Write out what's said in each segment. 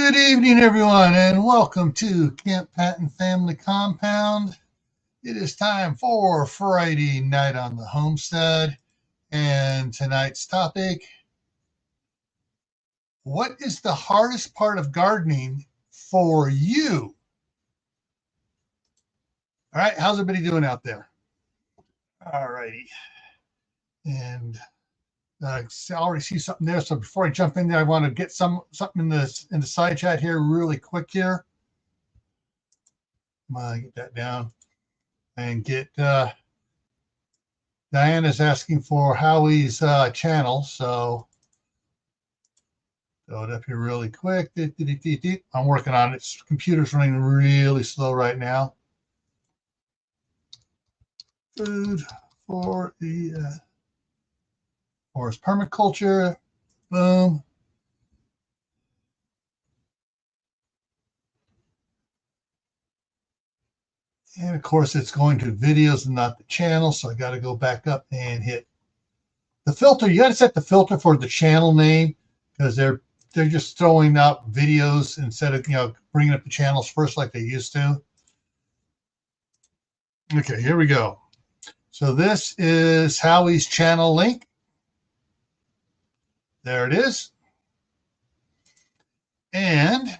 Good evening, everyone, and welcome to Camppatton Family Compound. It is time for Friday night on the Homestead, and tonight's topic: what is the hardest part of gardening for you? All right, how's everybody doing out there? All righty, and I already see something there. So before I jump in there, I want to get something in the side chat here really quick here. I'm gonna get that down and get Diana's asking for Howie's channel, so throw it up here really quick. I'm working on it. Computer's running really slow right now. Food for the forest permaculture. Boom. And of course, it's going to videos and not the channel, so I got to go back up and hit the filter. You got to set the filter for the channel name because they're just throwing out videos instead of bringing up the channels first like they used to. Okay, here we go. So this is Howie's channel link. There it is. And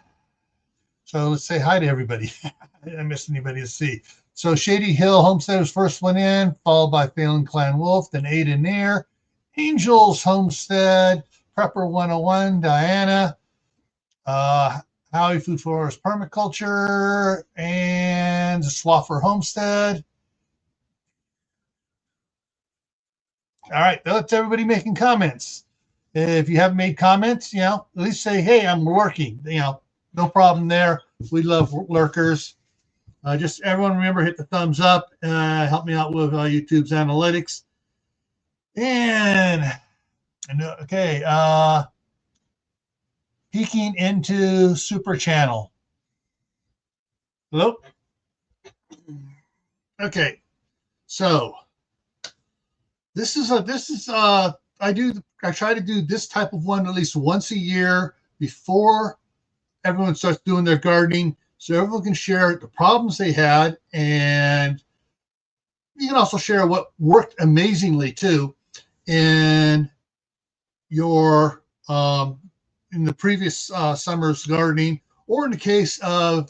so let's say hi to everybody. I didn't miss anybody to see. So Shady Hill Homestead was first one in, followed by Phelan Clan Wolf, then Ada Nair, Angels Homestead, Prepper 101, Diana, Howie Food Forest Permaculture, and Swaffer Homestead. All right, that's everybody making comments. If you haven't made comments, at least say, hey, I'm working. No problem there. We love lurkers. Just everyone remember, hit the thumbs up. Help me out with YouTube's analytics. And okay, peeking into Super Channel. Hello? Okay, so I try to do this type of one at least once a year before everyone starts doing their gardening, so everyone can share the problems they had, and you can also share what worked amazingly too in your in the previous summer's gardening, or in the case of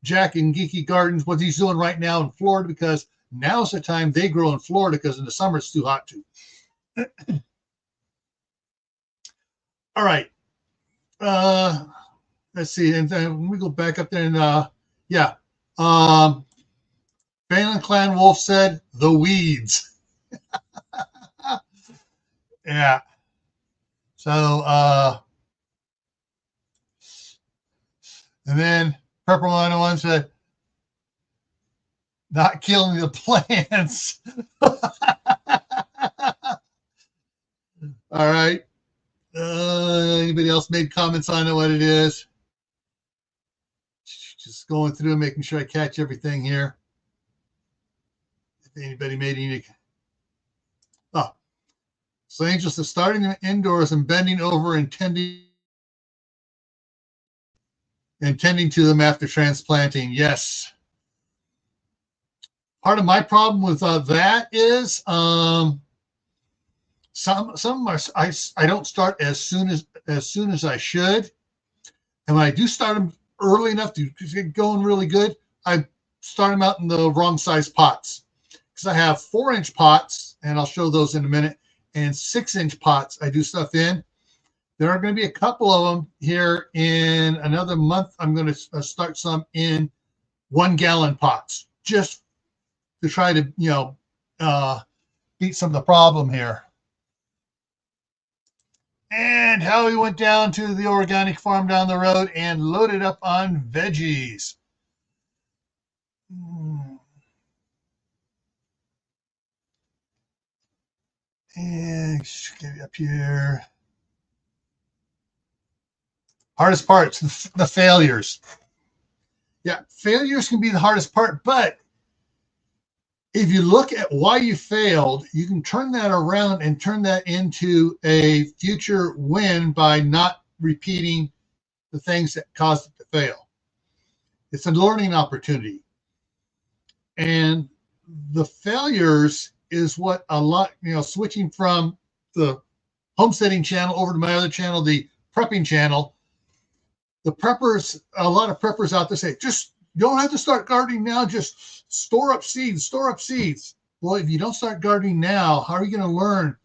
Jack and Geeky Gardens, what he's doing right now in Florida, because now's the time they grow in Florida, because in the summer it's too hot too. All right. Let's see. And then we go back up there and Phelan Clan Wolf said the weeds. Yeah. So and then Purple 101 said not killing the plants. All right. Anybody else made comments on it, what it is? Just going through, making sure I catch everything here. If anybody made any. Oh. So Angels are starting them indoors and bending over and tending to them after transplanting. Yes. Part of my problem with that is some are I don't start as soon as I should, and when I do start them early enough to get going really good, I start them out in the wrong size pots, because I have 4-inch pots, and I'll show those in a minute, and 6-inch pots I do stuff in. There are going to be a couple of them here in another month. I'm going to start some in 1-gallon pots, just to try to beat some of the problem here. And Howie went down to the organic farm down the road and loaded up on veggies. And get up here. Hardest parts, the failures. Yeah, failures can be the hardest part, but if you look at why you failed, you can turn that around and turn that into a future win by not repeating the things that caused it to fail. It's a learning opportunity. And the failures is what a lot, switching from the homesteading channel over to my other channel, the prepping channel. The preppers, a lot of preppers out there say, just you don't have to start gardening now, just store up seeds. Well, if you don't start gardening now, how are you going to learn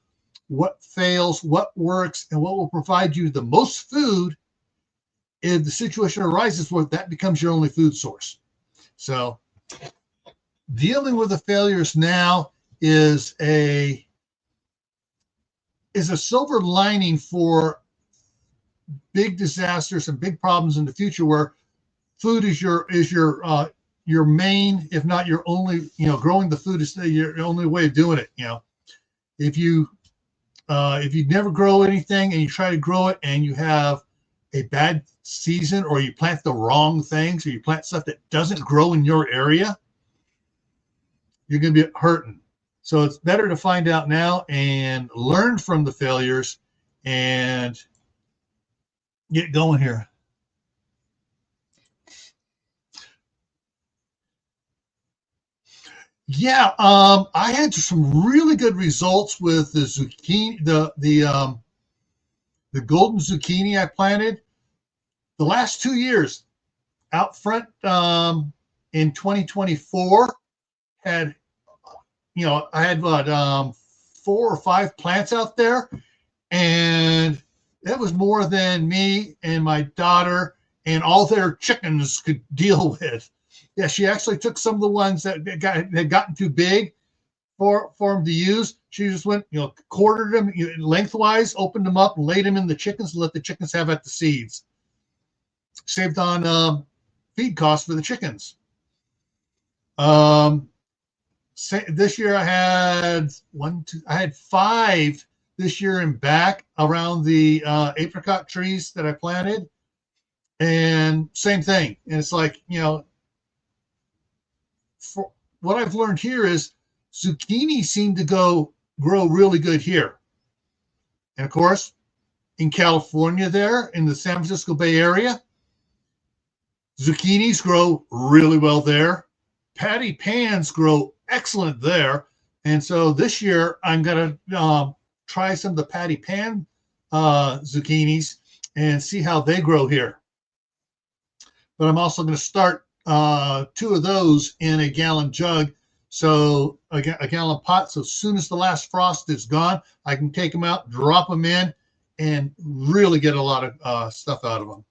what fails, what works, and what will provide you the most food if the situation arises where that becomes your only food source? So dealing with the failures now is a silver lining for big disasters and big problems in the future, where food is your main, if not your only, growing the food is your only way of doing it. If you never grow anything and you try to grow it and you have a bad season, or you plant the wrong things, or you plant stuff that doesn't grow in your area, you're going to be hurting. So it's better to find out now and learn from the failures and get going here. Yeah, I had some really good results with the zucchini, the golden zucchini I planted. The last 2 years out front in 2024 had, I had 4 or 5 plants out there, and that was more than me and my daughter and all their chickens could deal with. Yeah, she actually took some of the ones that had gotten too big for them to use. She just went, quartered them lengthwise, opened them up, and laid them in the chickens, and let the chickens have at the seeds. Saved on feed costs for the chickens. This year I had 5 this year in back around the apricot trees that I planted, and same thing. And it's like, for what I've learned here is zucchini seem to grow really good here. And of course, in California there, in the San Francisco Bay Area, zucchinis grow really well there. Patty pans grow excellent there. And so this year I'm going to try some of the patty pan zucchinis and see how they grow here. But I'm also going to start 2 of those in a gallon jug, so a gallon pot. So as soon as the last frost is gone, I can take them out, drop them in, and really get a lot of stuff out of them.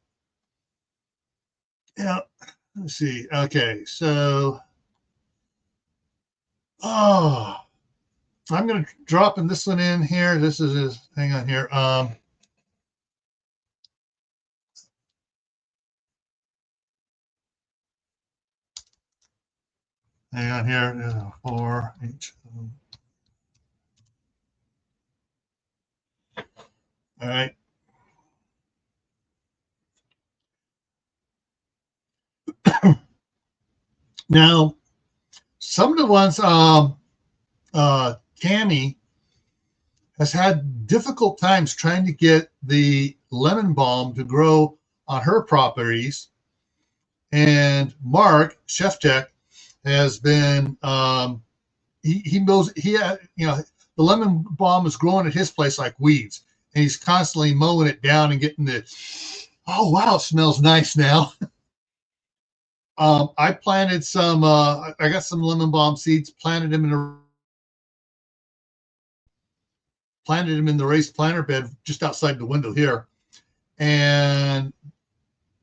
Let's see. Okay, so I'm going to drop this one in here. This is hang on here. Hang on here. 4 each. All right. Now, some of the ones Tammy has had difficult times trying to get the lemon balm to grow on her properties, and Mark Chef Tech has been he knows the lemon balm is growing at his place like weeds, and he's constantly mowing it down and getting the, oh wow, it smells nice now. I planted some I got some lemon balm seeds, planted them in the raised planter bed just outside the window here, and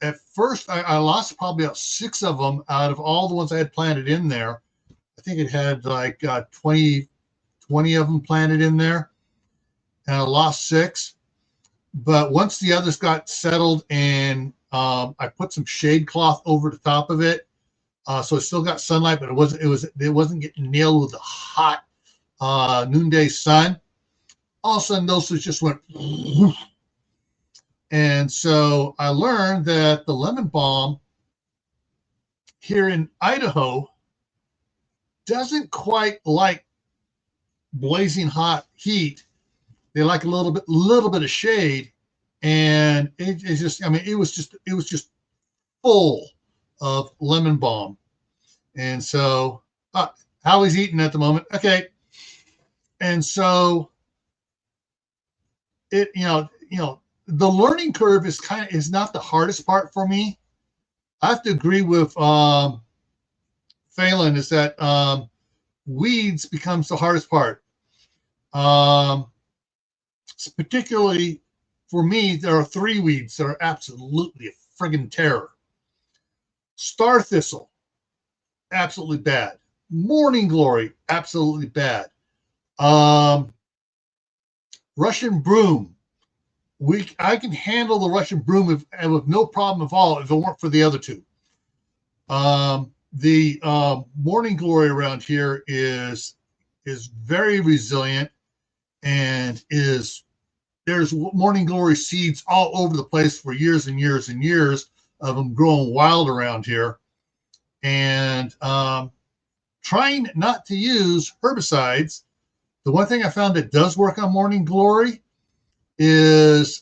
at first I lost probably about 6 of them out of all the ones I had planted in there. I think it had like 20 of them planted in there, and I lost 6. But once the others got settled, and I put some shade cloth over the top of it, so it still got sunlight, but it wasn't getting nailed with the hot noonday sun. All of a sudden, those just went. And so I learned that the lemon balm here in Idaho doesn't quite like blazing hot heat. They like a little bit of shade. and it's just, I mean, it was just full of lemon balm. And so Howie's eating at the moment. Okay. And so it, the learning curve is not the hardest part for me. I have to agree with Phelan, is that weeds becomes the hardest part. Particularly for me, there are 3 weeds that are absolutely a friggin' terror. Star thistle, absolutely bad. Morning glory, absolutely bad. Russian broom. I can handle the Russian broom with no problem at all if it weren't for the other 2. The morning glory around here is very resilient, and there's morning glory seeds all over the place for years and years and years of them growing wild around here. And trying not to use herbicides. The one thing I found that does work on morning glory is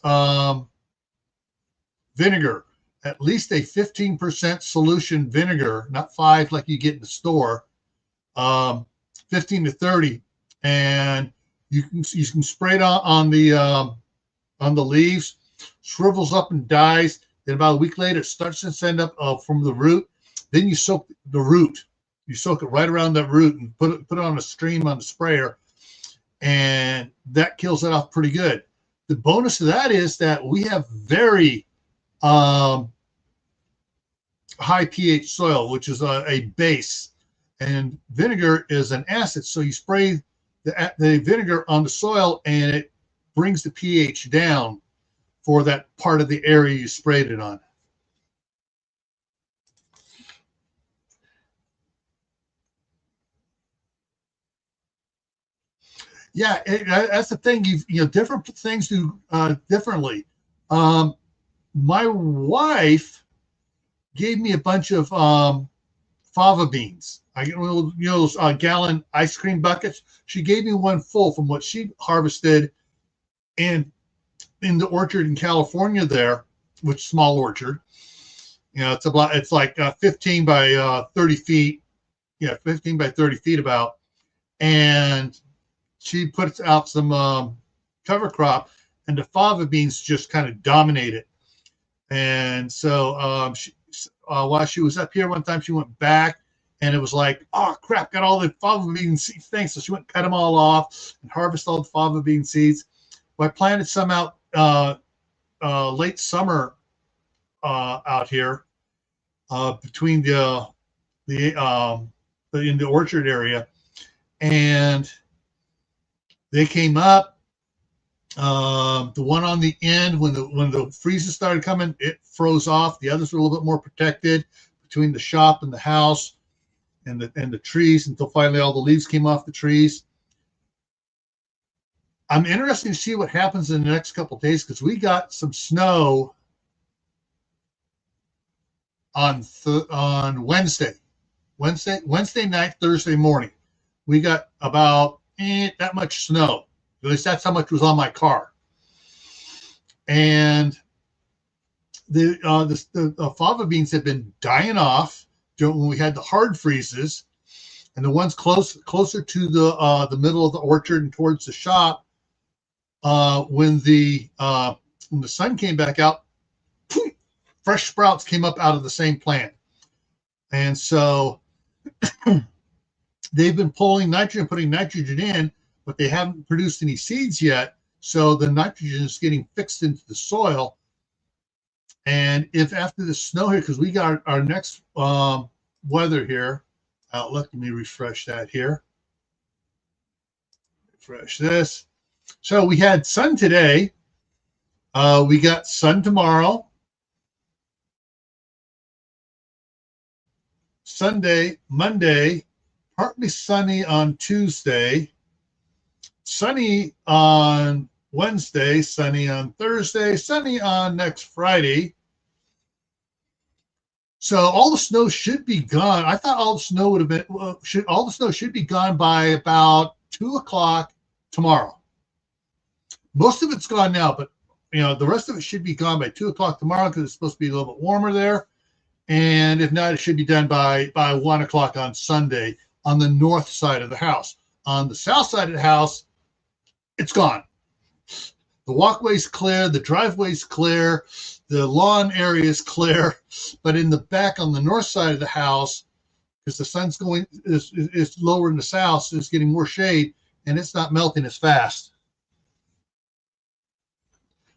vinegar. At least a 15% solution vinegar, not 5 like you get in the store, 15 to 30, and you can spray it on the leaves, shrivels up and dies. Then about a week later, it starts to send up from the root. Then you soak the root. You soak it right around that root and put it on a stream on the sprayer, and that kills it off pretty good. The bonus to that is that we have very high pH soil, which is a base, and vinegar is an acid. So you spray the vinegar on the soil, and it brings the pH down for that part of the area you sprayed it on. Yeah, that's the thing. Different things do differently. My wife gave me a bunch of fava beans. I get those gallon ice cream buckets. She gave me one full from what she harvested in the orchard in California there, which small orchard. It's like 15 by 30 feet. Yeah, 15 by 30 feet about. And she puts out some cover crop, and the fava beans just kind of dominate it. And so while she was up here one time, she went back, and it was like, oh crap, got all the fava bean seeds. Thanks. So she went and cut them all off and harvest all the fava bean seeds. Well, I planted some out late summer out here between in the orchard area, and they came up. The one on the end, when the freezes started coming, it froze off. The others were a little bit more protected between the shop and the house and the trees, until finally all the leaves came off the trees. I'm interested to see what happens in the next couple of days, because we got some snow on Wednesday night, Thursday morning. We got about that much snow. At least that's how much was on my car. And the fava beans have been dying off when we had the hard freezes, and the ones closer to the middle of the orchard and towards the shop, when the sun came back out, fresh sprouts came up out of the same plant. And so they've been putting nitrogen in, but they haven't produced any seeds yet. So the nitrogen is getting fixed into the soil. And if after the snow here, because we got our next weather here, let me refresh that here. Refresh this. So we had sun today. We got sun tomorrow. Sunday, Monday, partly sunny on Tuesday, sunny on Wednesday, sunny on Thursday, sunny on next Friday. So all the snow should be gone. I thought all the snow would have been all the snow should be gone by about 2 o'clock tomorrow. Most of it's gone now, but the rest of it should be gone by 2:00 tomorrow because it's supposed to be a little bit warmer there. And if not, it should be done by 1:00 on Sunday on the north side of the house. On the south side of the house, it's gone. The walkway's clear, the driveway's clear, the lawn area is clear, but in the back on the north side of the house, because the sun's is lower in the south, so it's getting more shade, and it's not melting as fast.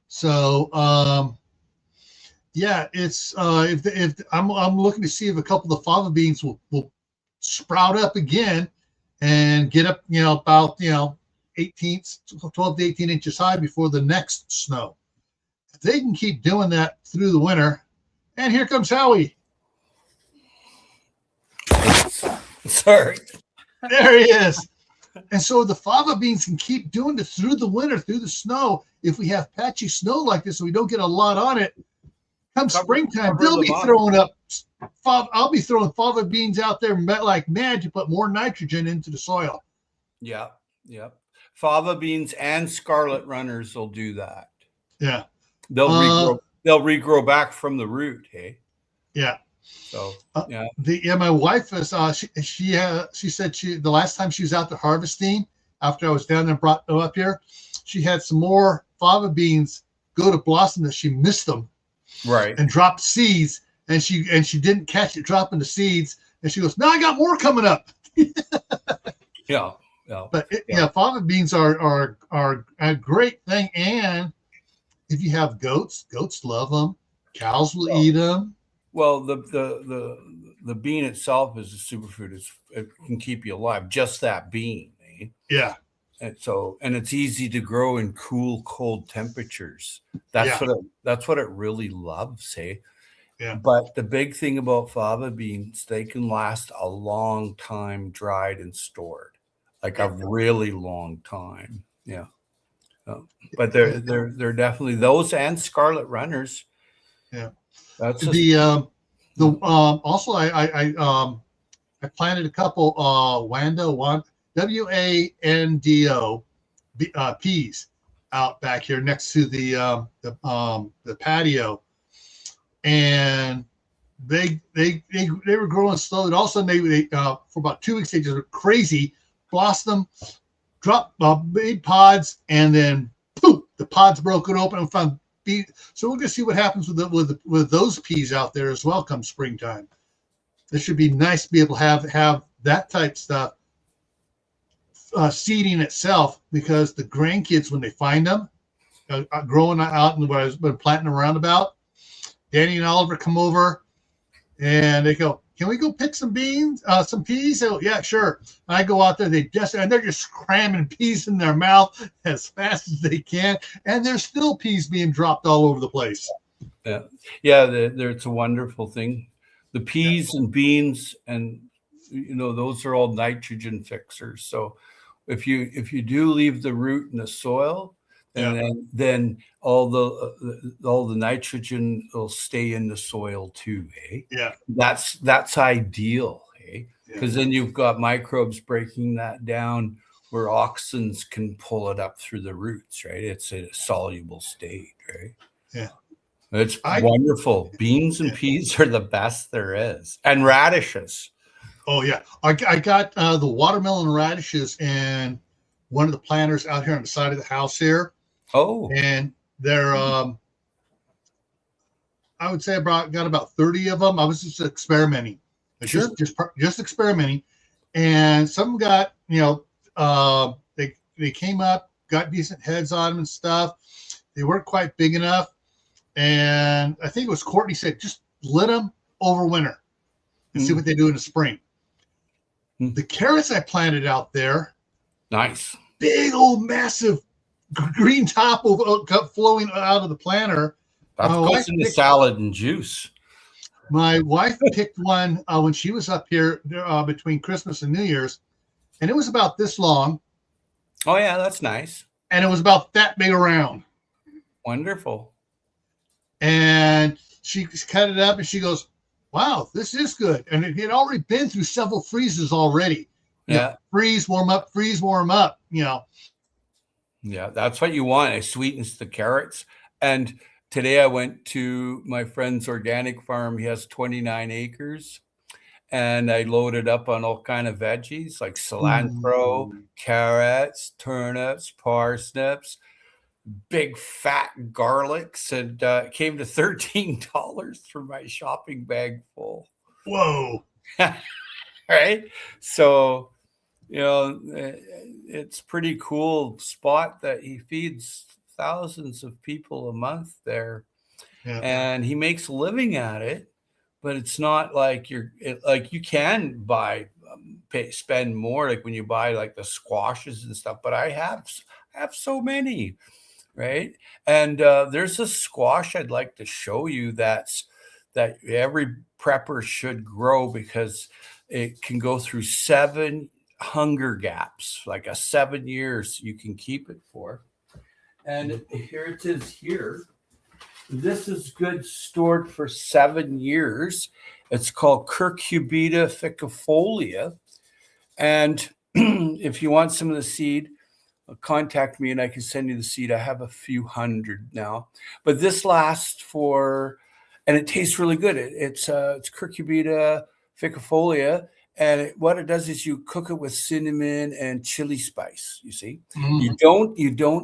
So yeah, it's if I'm looking to see if a couple of the fava beans will sprout up again and get up, about 12 to 18 inches high before the next snow. If they can keep doing that through the winter, and here comes Howie. Sorry. There he is. And so the fava beans can keep doing it through the winter, through the snow. If we have patchy snow like this, so we don't get a lot on it, come springtime, they'll be throwing up. I'll be throwing fava beans out there like mad to put more nitrogen into the soil. Yeah. Fava beans and scarlet runners will do that. Yeah. They'll regrow back from the root, hey? Yeah. So my wife is she said the last time she was out there harvesting after I was down there and brought them up here, she had some more fava beans go to blossom that she missed them, right, and dropped seeds, and she didn't catch it dropping the seeds, and she goes, "No, I got more coming up." Yeah. But fava beans are a great thing, and if you have goats love them. Cows will eat them. Well, the bean itself is a superfood. It can keep you alive. Just that bean, eh? Yeah. And it's easy to grow in cool, cold temperatures. That's what it really loves, hey? Yeah. But the big thing about fava beans, they can last a long time dried and stored, like a really long time. Yeah. But they're definitely those and scarlet runners. Yeah. That's also I planted a couple Wando WANDO peas out back here next to the patio, and they were growing slow, and all of a sudden they for about 2 weeks they just were crazy, blossomed, dropped made pods, and then poof, the pods broken open and found. So we're going to see what happens with those peas out there as well come springtime. It should be nice to be able to have that type stuff seeding itself, because the grandkids, when they find them growing out in what I've been planting around about, Danny and Oliver come over and they go, "Can we go pick some beans, some peas?" So, yeah, sure. And I go out there, and they're just cramming peas in their mouth as fast as they can, and there's still peas being dropped all over the place. Yeah, it's a wonderful thing. The peas and beans, and those are all nitrogen fixers. So if you do leave the root in the soil, and then all the nitrogen will stay in the soil too, eh? Yeah. That's ideal, eh? Because then you've got microbes breaking that down where auxins can pull it up through the roots, right? It's a soluble state, right? Yeah. It's wonderful. Beans and peas are the best there is. And radishes. Oh, yeah. I got the watermelon radishes in one of the planters out here on the side of the house here. Oh. And they're, I would say I got about 30 of them. I was just experimenting. Sure. Just experimenting. And some got, they came up, got decent heads on them and stuff. They weren't quite big enough. And I think it was Courtney said, just let them over winter and see what they do in the spring. The carrots I planted out there. Nice. Big old massive green top flowing out of the planter. That goes into salad and juice. My wife picked one when she was up here between Christmas and New Year's, and it was about this long. Oh, yeah, that's nice. And it was about that big around. Wonderful. And she cut it up and she goes, "Wow, this is good." And it had already been through several freezes already. Yeah. Freeze, warm up, freeze, warm up, Yeah, that's what you want. It sweetens the carrots And today I went to my friend's organic farm. He has 29 acres. And I loaded up on all kind of veggies like cilantro, carrots, turnips, parsnips, big fat garlics, and it came to $13 for my shopping bag full. Whoa. Right? So, it's pretty cool spot that he feeds thousands of people a month there. Yeah. And he makes a living at it. But it's not like you can buy, spend more like when you buy like the squashes and stuff. But I have so many, right? And there's a squash I'd like to show you that every prepper should grow because it can go through 7 hunger gaps, like 7 years you can keep it for. And here it is here. This is good stored for 7 years. It's called Cucurbita ficifolia. And if you want some of the seed, contact me and I can send you the seed. I have a few hundred now. But this lasts and it tastes really good. It's Cucurbita ficifolia. And what it does is you cook it with cinnamon and chili spice, you see. You don't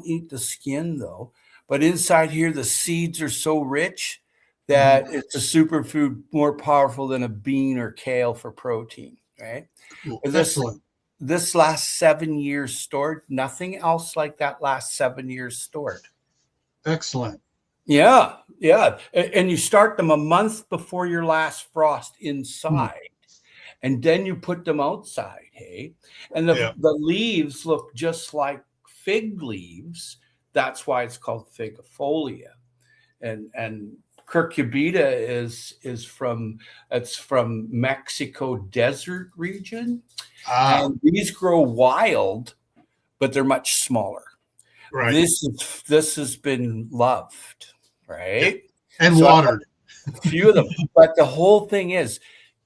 eat the skin though. But inside here, the seeds are so rich that it's a superfood more powerful than a bean or kale for protein, right? Cool. This lasts 7 years stored. Nothing else like that lasts 7 years stored. Excellent. Yeah. And you start them a month before your last frost inside. And then you put them outside, hey? And the leaves look just like fig leaves. That's why it's called figifolia. And Cucurbita is from Mexico desert region. And these grow wild, but they're much smaller. Right. This has been loved, right? And so watered. A few of them. But the whole thing is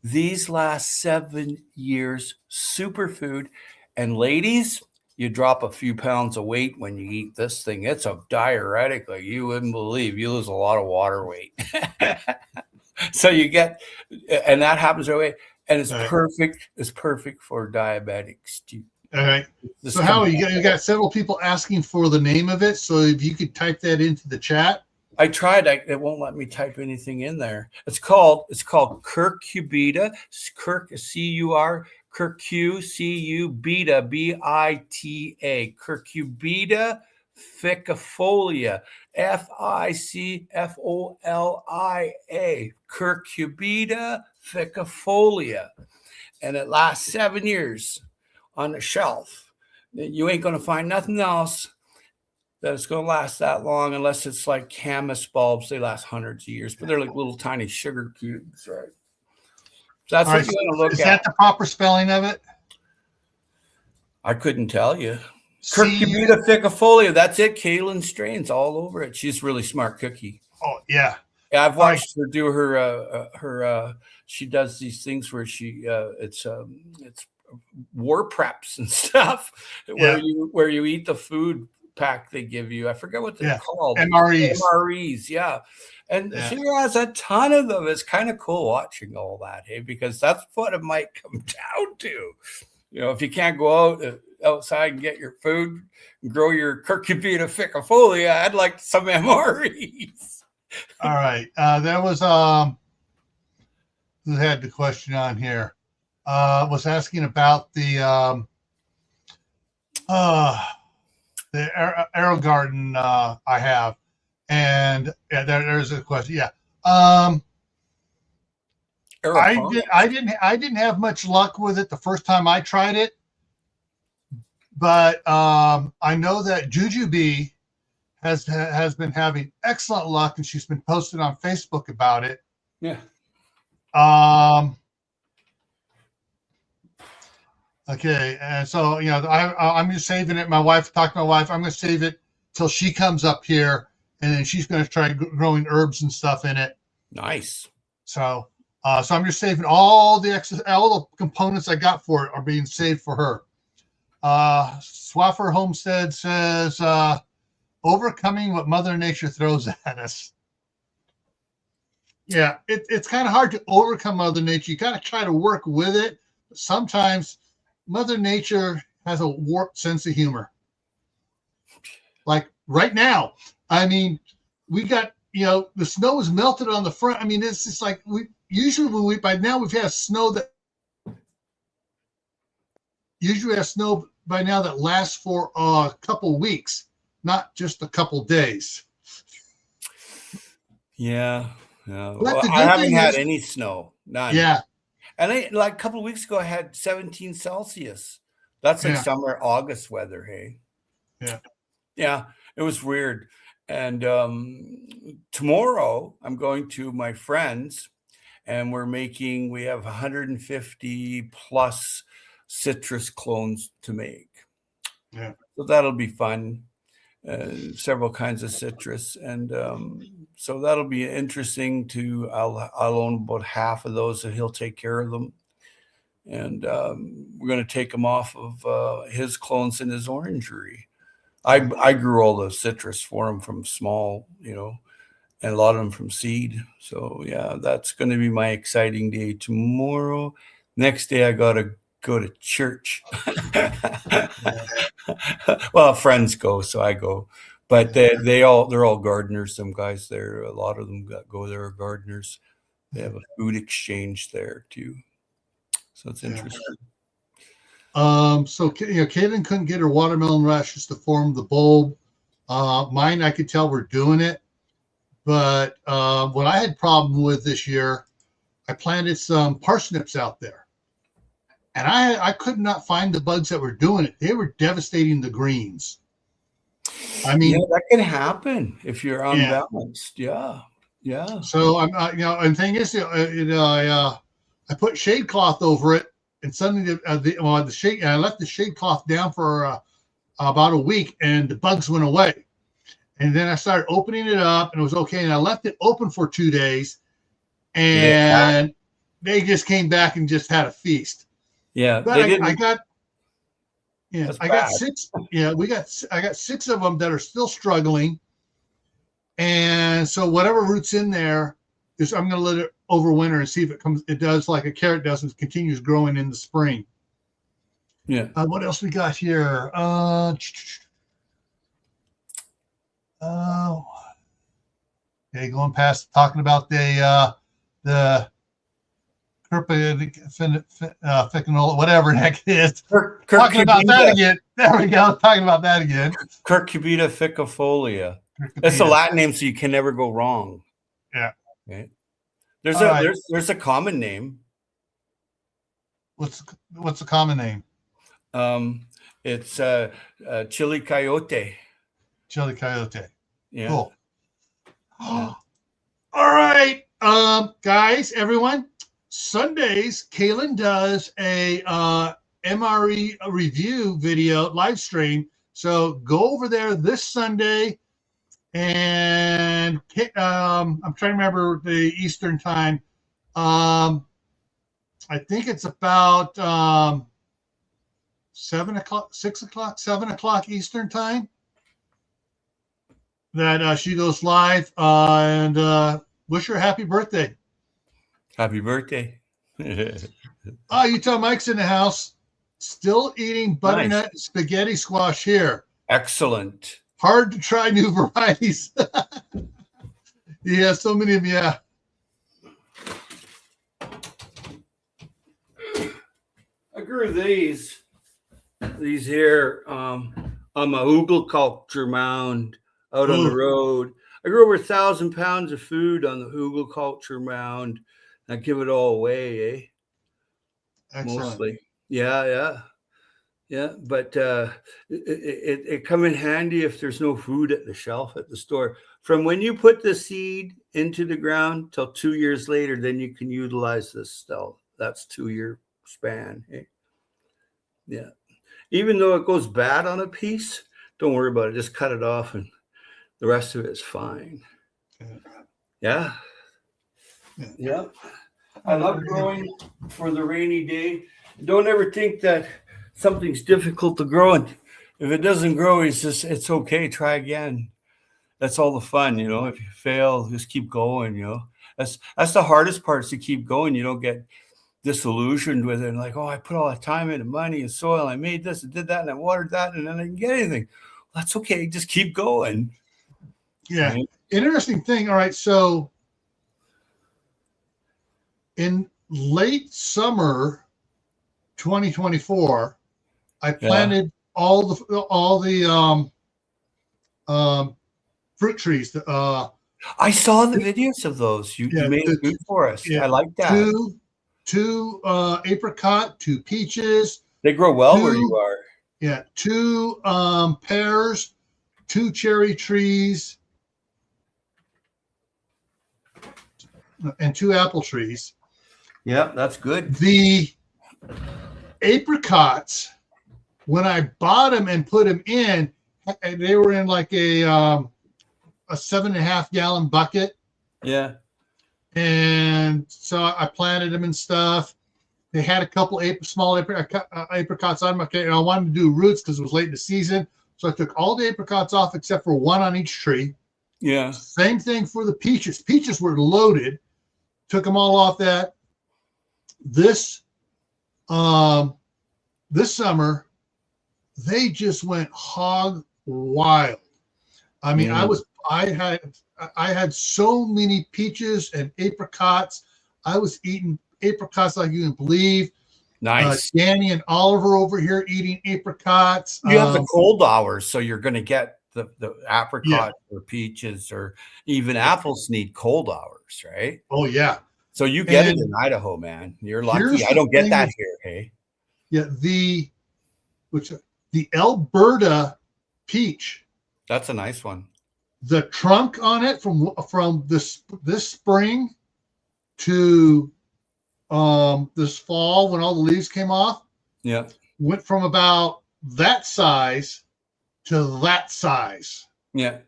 these last 7 years, superfood. And ladies, you drop a few pounds of weight when you eat this thing. It's a diuretic like you wouldn't believe. You lose a lot of water weight. So you get, and that happens right away. And it's perfect. It's perfect for diabetics too. All right. So Howie, you got several people asking for the name of it. So if you could type that into the chat. I tried. It won't let me type anything in there. It's called Cucurbita. C-U-R. Cucurbita, B-I-T-A, Cucurbita ficifolia, F-I-C-F-O-L-I-A, Cucurbita ficifolia. And it lasts 7 years on the shelf. You ain't going to find nothing else that's going to last that long unless it's like camas bulbs. They last hundreds of years, but they're like little tiny sugar cubes, right? That's what you want to look at. Is that the proper spelling of it? I couldn't tell you. Cucurbita ficifolia. That's it. Kaylin Strain's all over it. She's a really smart cookie. Oh, yeah. Yeah, I've watched her do her she does these things where it's war preps and stuff where you eat the food pack they give you. I forget what they're called. MREs, yeah. And she has a ton of them. It's kind of cool watching all that, hey, because that's what it might come down to. If you can't go outside and get your food and grow your Cucurbita ficifolia, I'd like some MREs. All right. There was who had the question on here? Was asking about the arrow garden I have. And there's a question. Yeah. I didn't have much luck with it the first time I tried it, but I know that Jujubee has been having excellent luck, and she's been posting on Facebook about it. Yeah. Okay, and so I'm just saving it. My wife talked to my wife. I'm going to save it till she comes up here. And then she's going to try growing herbs and stuff in it. Nice. So I'm just saving all the components I got for it are being saved for her. Swaffer Homestead says overcoming what Mother Nature throws at us. Yeah, it's kind of hard to overcome Mother Nature. You got to try to work with it. Sometimes Mother Nature has a warped sense of humor. Like right now, I mean, we got, the snow is melted on the front. I mean, it's just like by now we've had snow that by now that lasts for a couple weeks, not just a couple days. Yeah. Well, I haven't had any snow. None. Yeah. And like a couple of weeks ago, I had 17 Celsius. That's like summer, August weather, hey? Yeah. Yeah, it was weird. And tomorrow I'm going to my friends, and we have 150 plus citrus clones to make. Yeah. So that'll be fun. Several kinds of citrus, and so that'll be interesting. I'll own about half of those, and he'll take care of them. And we're going to take them off of his clones in his orangery. I grew all the citrus for him from small, and a lot of them from seed. So yeah, that's going to be my exciting day tomorrow. Next day, I got to go to church. Well, friends go, so I go. But they're all gardeners. Some guys there, a lot of them go there are gardeners. They have a food exchange there too. So it's interesting. So Caitlin couldn't get her watermelon rashes to form the bulb. Mine, I could tell we're doing it. But what I had problem with this year, I planted some parsnips out there. And I could not find the bugs that were doing it. They were devastating the greens. I mean, that can happen if you're unbalanced. Yeah. So I'm, and the thing is, I put shade cloth over it, and suddenly the shade. I left the shade cloth down for about a week, and the bugs went away. And then I started opening it up, and it was okay. And I left it open for 2 days, and they just came back and just had a feast. Yeah, but I got 6. Yeah, I got 6 of them that are still struggling, and so whatever root's in there is I'm going to let it overwinter and see if it does like a carrot does and continues growing in the spring. Yeah. What else we got here? Going past talking about the Ficanola, whatever the heck it is. Talking about that again. There we go. Talking about that again. Cucurbita ficifolia. It's a Latin name, so you can never go wrong. Yeah. Okay. There's a common name. What's the common name? It's chili coyote. Chili coyote. Yeah. Cool. Yeah. All right, guys, everyone. Sundays, Kaylin does a MRE review video live stream. So go over there this Sunday, and I'm trying to remember the Eastern time. I think it's about 7 o'clock Eastern time that she goes live, and wish her a happy birthday. Happy birthday. Utah Mike's in the house. Still eating butternut spaghetti squash here. Excellent. Hard to try new varieties. Yeah, so many of you. I grew these here on my hugelkultur mound out on the road. I grew over 1,000 pounds of food on the hugelkultur mound. I give it all away, eh? Excellent. Mostly. Yeah. But it come in handy if there's no food at the shelf at the store. From when you put the seed into the ground till 2 years later, then you can utilize this stuff. That's 2-year span. Eh? Yeah. Even though it goes bad on a piece, don't worry about it. Just cut it off, and the rest of it is fine. Yeah. I love growing for the rainy day. Don't ever think that something's difficult to grow If it doesn't grow, it's okay. Try again. That's all the fun, you know. If you fail, just keep going, you know. That's the hardest part, is to keep going. You don't get disillusioned with it and like, oh, I put all that time into money and soil. I made this and did that and I watered that and then I didn't get anything. That's okay. Just keep going. Yeah. Right? Interesting thing. All right. So in late summer 2024, I planted all the fruit trees. I saw the videos of those. You made a food forest. Yeah, I like that. Two apricot, 2 peaches. They grow well where you are. Yeah, 2 pears, 2 cherry trees, and 2 apple trees. Yeah, that's good. The apricots, when I bought them and put them in, they were in like a 7.5 gallon bucket. Yeah. And so I planted them and stuff. They had a couple small apricots on them. Okay, and I wanted to do roots because it was late in the season. So I took all the apricots off except for 1 on each tree. Yeah. Same thing for the peaches. Peaches were loaded. Took them all off that. This summer, they just went hog wild. I mean, I had so many peaches and apricots. I was eating apricots like you can believe. Nice. Danny and Oliver over here eating apricots. You have the cold hours, so you're going to get the apricot or peaches or even apples need cold hours, right? Oh, yeah. So you get it in Idaho, man. You're lucky. I don't get that here, hey? Yeah, the Alberta peach. That's a nice one. The trunk on it from this spring to this fall when all the leaves came off, went from about that size to that size. Yeah.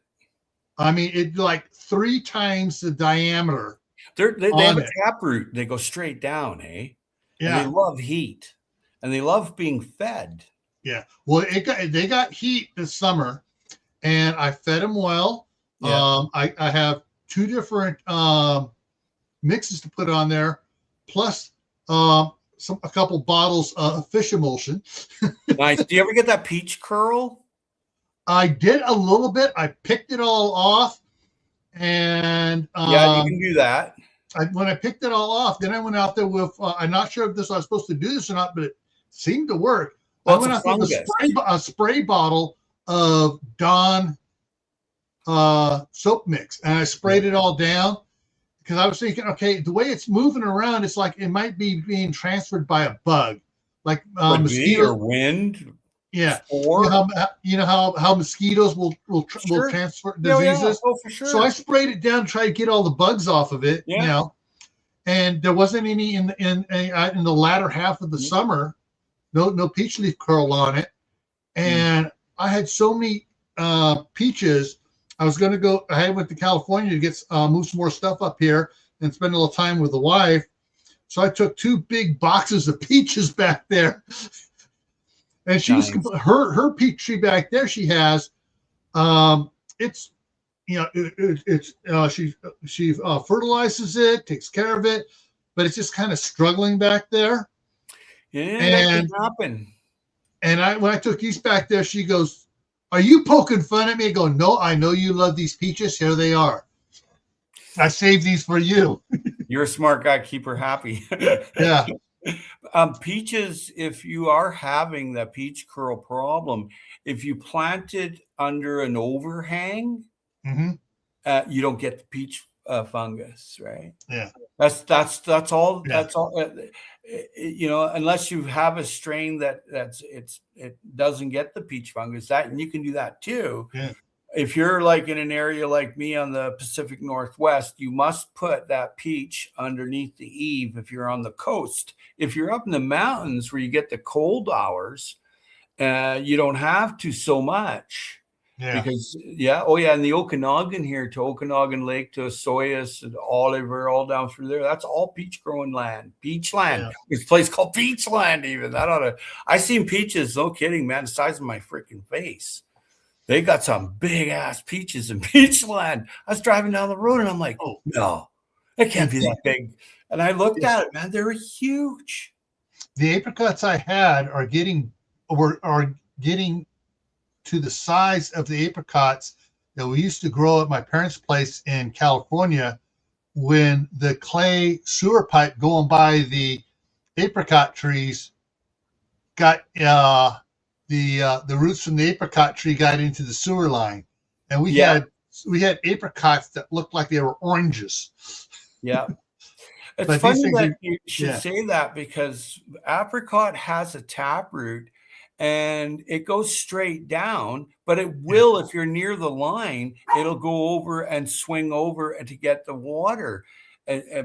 I mean, it like 3 times the diameter. They have a taproot. They go straight down, eh? Yeah. And they love heat. And they love being fed. Yeah. Well, they got heat this summer, and I fed them well. Yeah. I have 2 different mixes to put on there, plus a couple bottles of fish emulsion. Nice. Do you ever get that peach curl? I did a little bit. I picked it all off, and you can do that. When I picked it all off, then I went out there with. I'm not sure if I was supposed to do this or not, but it seemed to work. I went out there with a spray bottle of Dawn soap mix, and I sprayed it all down because I was thinking, okay, the way it's moving around, it's like it might be being transferred by a bug, like mosquito or wind. Yeah, you know how mosquitoes will transfer diseases. Yeah. Oh, for sure. So I sprayed it down, tried to get all the bugs off of it. Yeah. You know, and there wasn't any in the latter half of the summer. No peach leaf curl on it, and I had so many peaches. I was going to go. I went to California to get move some more stuff up here and spend a little time with the wife. So I took 2 big boxes of peaches back there. And she's her peach tree back there. She has, it's, you know, she fertilizes it, takes care of it, but it's just kind of struggling back there. Yeah, that can happen. And when I took these back there, she goes, "Are you poking fun at me?" I go, "No, I know you love these peaches. Here they are. I saved these for you." You're a smart guy. Keep her happy. Yeah. Peaches, if you are having that peach curl problem, if you plant it under an overhang, you don't get the peach fungus, right? Yeah. That's all. Yeah. That's all. You know, unless you have a strain that it doesn't get the peach fungus, and you can do that too. Yeah. If you're like in an area like me on the Pacific Northwest, you must put that peach underneath the eave if you're on the coast. If you're up in the mountains where you get the cold hours, you don't have to so much. Because and the Okanagan here to Okanagan Lake to Osoyoos and Oliver, all down through there, that's all peach growing land. Peachland. Yeah. There's a place called Peachland even. I seen peaches, no kidding, man, the size of my freaking face. They got some big ass peaches in Peachland. I was driving down the road and I'm like, oh no, it can't be that big. And I looked at it, man, they were huge. The apricots I had are getting to the size of the apricots that we used to grow at my parents' place in California when the clay sewer pipe going by the apricot trees got the roots from the apricot tree got into the sewer line, and we had apricots that looked like they were oranges. Yeah. It's funny that you should say that, because apricot has a taproot and it goes straight down, but it will, if you're near the line, it'll go over and swing over and to get the water.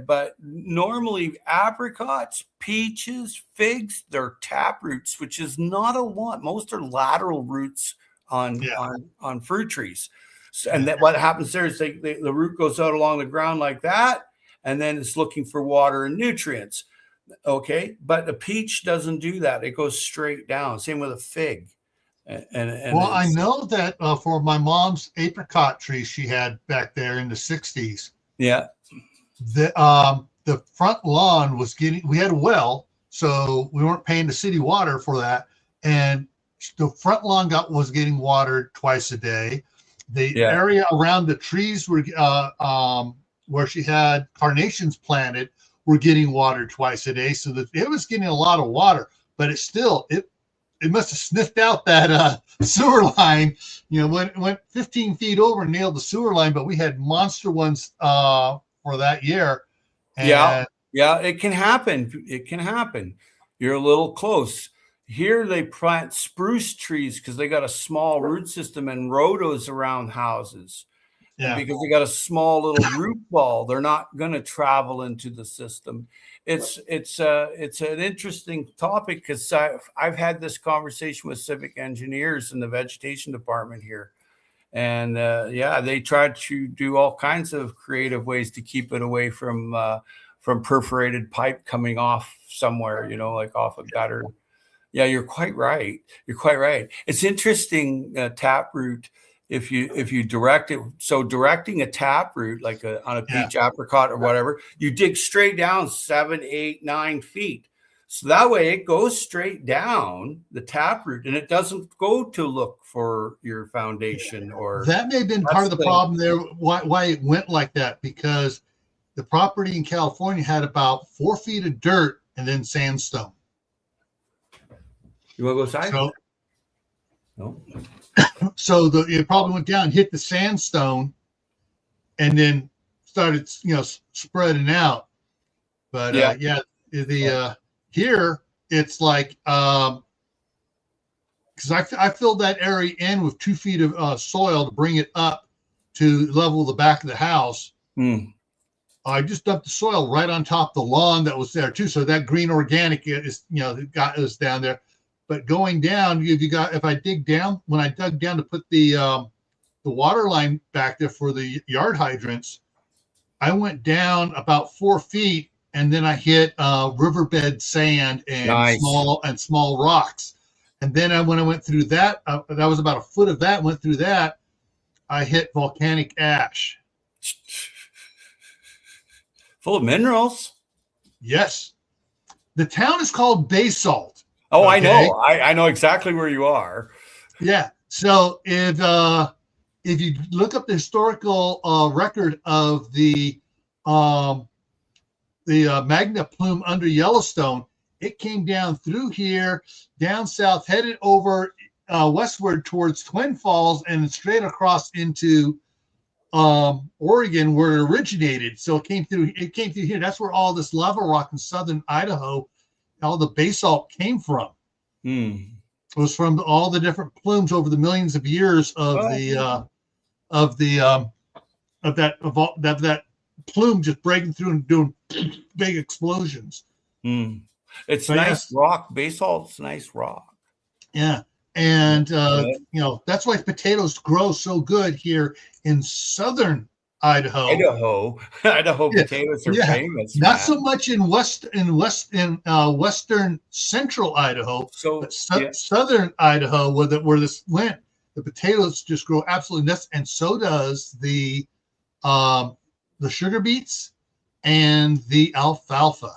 But normally apricots, peaches, figs, they're taproots, which is not a lot. Most are lateral roots on fruit trees. So, and that what happens there is the root goes out along the ground like that, and then it's looking for water and nutrients. Okay, but the peach doesn't do that. It goes straight down. Same with a fig. And well, I know that for my mom's apricot tree she had back there in the 60s. Yeah. The front lawn was we had a well, so we weren't paying the city water for that. And the front lawn was getting watered twice a day. The area around the trees were where she had carnations planted were getting watered twice a day, so that it was getting a lot of water. But it must have sniffed out that sewer line. Went 15 feet over and nailed the sewer line. But we had monster ones for that year. And it can happen. It can happen. You're a little close. Here they plant spruce trees because they got a small root system and rhodos around houses. Yeah. Because they got a small little root ball, they're not going to travel into the system. It's an interesting topic, because I've had this conversation with civic engineers in the vegetation department here, and they tried to do all kinds of creative ways to keep it away from perforated pipe coming off somewhere, like off a gutter. Yeah, you're quite right. It's interesting, taproot. If you direct it, so directing a taproot like on a peach, apricot, or whatever, you dig straight down 7, 8, 9 feet. So that way it goes straight down the taproot, and it doesn't go to look for your foundation. Or that may have been part of the problem there. Why it went like that, because the property in California had about 4 feet of dirt and then sandstone. You want to go side? No. So it probably went down, hit the sandstone, and then started, spreading out. But here it's like, because I filled that area in with 2 feet of soil to bring it up to level the back of the house. I just dumped the soil right on top of the lawn that was there too, so that green organic is got us down there. But going down, if I dig down, when I dug down to put the water line back there for the yard hydrants, I went down about 4 feet, and then I hit riverbed sand and small rocks. And then when I went through that, that was about a foot of that. Went through that, I hit volcanic ash, full of minerals. Yes, the town is called Basalt. Oh, okay. I know. I know exactly where you are. Yeah. So if you look up the historical record of the magna plume under Yellowstone, it came down through here, down south, headed over westward towards Twin Falls, and straight across into Oregon, where it originated. So it came through here. That's where all this lava rock in southern Idaho, all the basalt came from. It was from all the different plumes over the millions of years of that plume just breaking through and doing big explosions. It's nice rock. Basalt's nice rock. Yeah, And that's why potatoes grow so good here in southern Idaho. Idaho Yeah, potatoes are yeah. famous, Not man. so much in western central Idaho, So but yeah, southern Idaho, where this went, the potatoes just grow absolutely nuts, and so does the sugar beets and the alfalfa.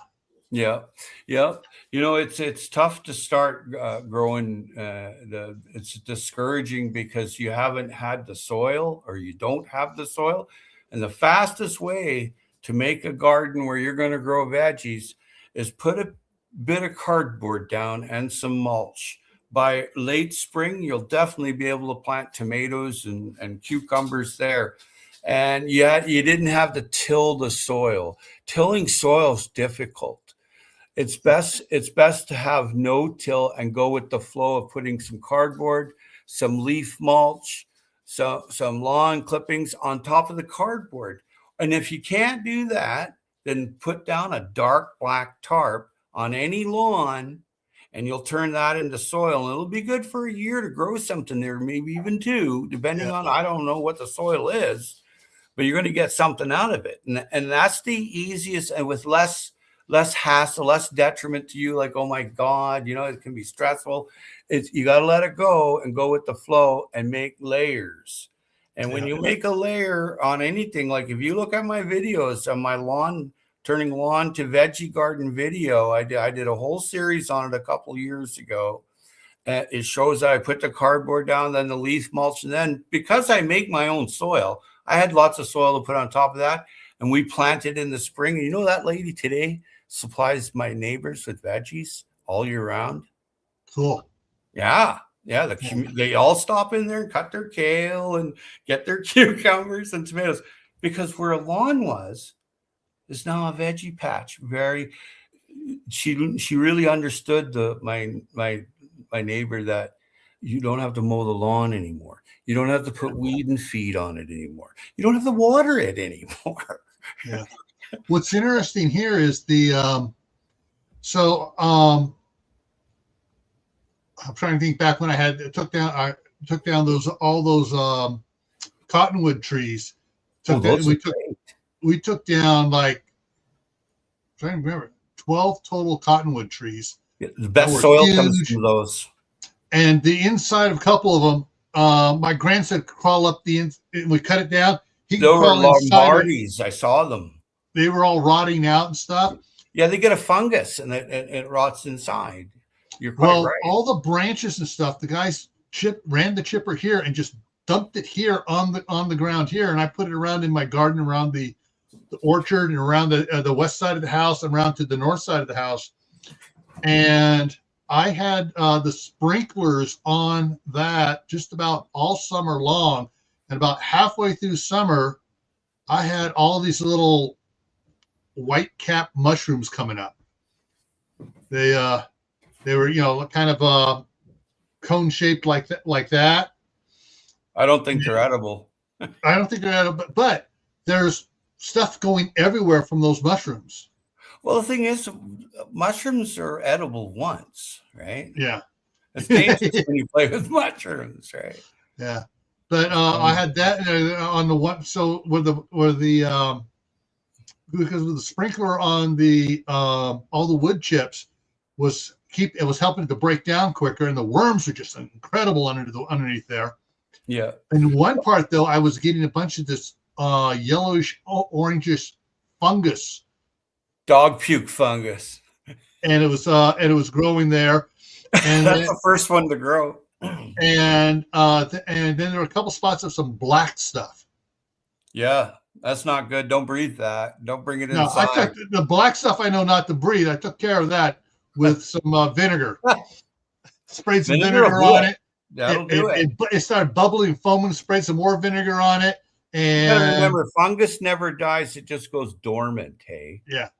yeah, yeah. It's tough to start growing. It's discouraging because you haven't had the soil, or you don't have the soil. And the fastest way to make a garden where you're going to grow veggies is put a bit of cardboard down and some mulch. By late spring, you'll definitely be able to plant tomatoes and cucumbers there. And yet, you didn't have to till the soil. Tilling soil is difficult. It's best to have no till and go with the flow of putting some cardboard, some leaf mulch, some lawn clippings on top of the cardboard. And if you can't do that, then put down a dark black tarp on any lawn, and you'll turn that into soil. And it'll be good for a year to grow something there, maybe even two, depending on, I don't know what the soil is, but you're going to get something out of it. And that's the easiest, and with less hassle, less detriment to you. Like, oh my God, it can be stressful. You got to let it go and go with the flow and make layers. And when you make a layer on anything, like if you look at my videos on my turning lawn to veggie garden video, I did a whole series on it a couple years ago. It shows that I put the cardboard down, then the leaf mulch, and then because I make my own soil, I had lots of soil to put on top of that, and we planted in the spring. And that lady today supplies my neighbors with veggies all year round. Cool. Yeah. They all stop in there and cut their kale and get their cucumbers and tomatoes, because where a lawn was is now a veggie patch. She really understood my neighbor, that you don't have to mow the lawn anymore. You don't have to put weed and feed on it anymore. You don't have to water it anymore. Yeah. What's interesting here is I'm trying to think back when I took down all those cottonwood trees. We took down, like, I'm trying to remember, 12 total cottonwood trees. Yeah, the best soil comes from those. And the inside of a couple of them, my grandson could crawl up and we cut it down. They were Lombardis. I saw them. They were all rotting out and stuff. Yeah, they get a fungus and it rots inside. You're quite right. All the branches and stuff, the guys ran the chipper here and just dumped it here on the ground here, and I put it around in my garden, around the orchard, and around the west side of the house, and around to the north side of the house. And I had the sprinklers on that just about all summer long, and about halfway through summer, I had all these little white cap mushrooms coming up. They were kind of cone shaped like that. I don't think they're edible. I don't think they're edible, but there's stuff going everywhere from those mushrooms. Well, the thing is, mushrooms are edible once, right? Yeah. It's dangerous when you play with mushrooms, right? Yeah. But I had that on the one. So because with the sprinkler on the all the wood chips it was helping it to break down quicker, and the worms are just incredible underneath there. Yeah. And one part, though, I was getting a bunch of this yellowish, orangish fungus, dog puke fungus, and it was growing there. And that's the first one to grow. And then there were a couple spots of some black stuff. Yeah, that's not good. Don't breathe that. Don't bring it inside. No, I took the black stuff. I know not to breathe. I took care of that with some vinegar. Sprayed some vinegar on it. That'll do it. It started bubbling, foaming. Sprayed some more vinegar on it. And you gotta remember, fungus never dies; it just goes dormant. Hey, yeah.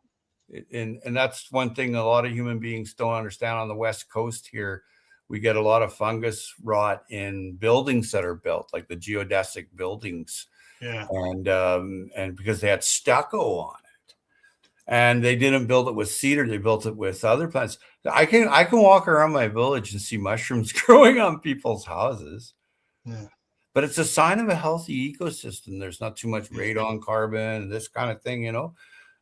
And that's one thing a lot of human beings don't understand. On the West Coast here, we get a lot of fungus rot in buildings that are built, like the geodesic buildings. Yeah. And because they had stucco on it. and they didn't build it with cedar. They built it with other plants. I can walk around my village and see mushrooms growing on people's houses. Yeah. But it's a sign of a healthy ecosystem. There's not too much radon, carbon, this kind of thing, and